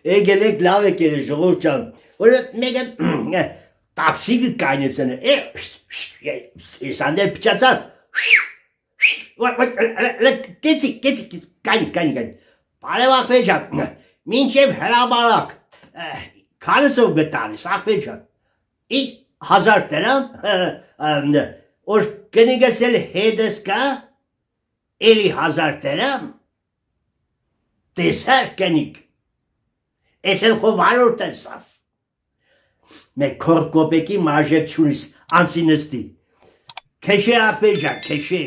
Եկել եք լավ եկել է ժողովուրդ ջան, որ մեկը տաքսի կկայնեցնե, ես անդեր փչացան, կեցի, կանի, բարև ախպեր ջան, մինչև հրաբարակ, քանսով գտանես ախպեր ջան, 1000 դրամ, որ կնիգս էլ հետս կա, էլի 1000 դրամ, տեսար կնիկ, ես էլ խո վարորդ են սավ, մեկ քոր կոպեկի մարժեք չունիս, անցի նստի, քեշե ախպեր ջան, քեշե,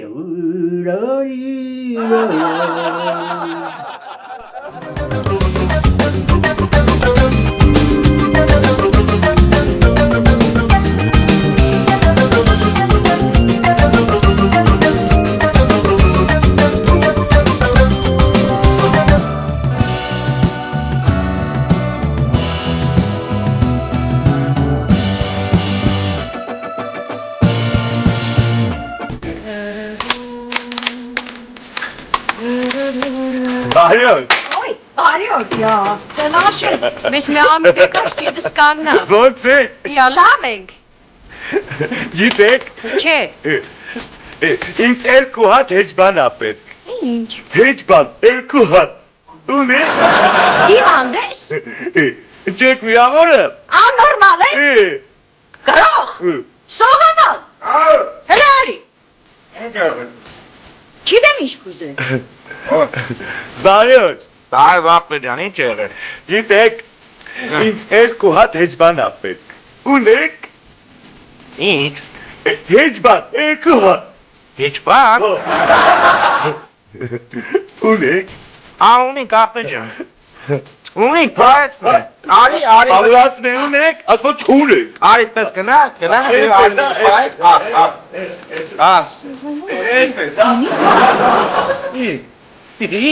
Բարյոն։ Ոյ, բարյոն, յա, տնաշել, մեզ մի ամիտ կարսիդս կաննա։ Ոնց է։ Յա, լավ ենք։ Գիտեք։ Չէ։ Ինձ երկու հատ հեջբան ա պետք։ Ինչ։ Հեջբան, երկու հատ։ Ունի։ Հիվանդես։ Չեք վիրավորը։ Աննորմալ է։ Գրող։ Սողանալ։ Հլարի։ Չիդեմ ինչ կուզե։ Բարյոն։ Բարև ախպեր ջան, ինչ եղել։ Գիտեք, ինձ երկու հատ հեջբան ա պետք։ Ունեք։ Ինչ։ Հեջբան, երկու հատ։ Հեջբան։ Ունեք։ Ունենք ախպեր ջան։ Ունենք, բայց արի, Ավրացն է ունեք, ասո չունեք։ արի պես գնա, բայց աս։ Էսպես, Պիտի։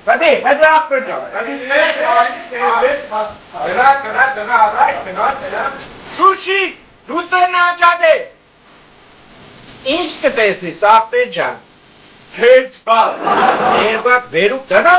Բայց ախպեր ջան։ Շուշի, լուծերն անջադե։ Ինչ կտեսնիս ախպեր ջան։ Հեջբան։ Երբակ վերուկ տնա։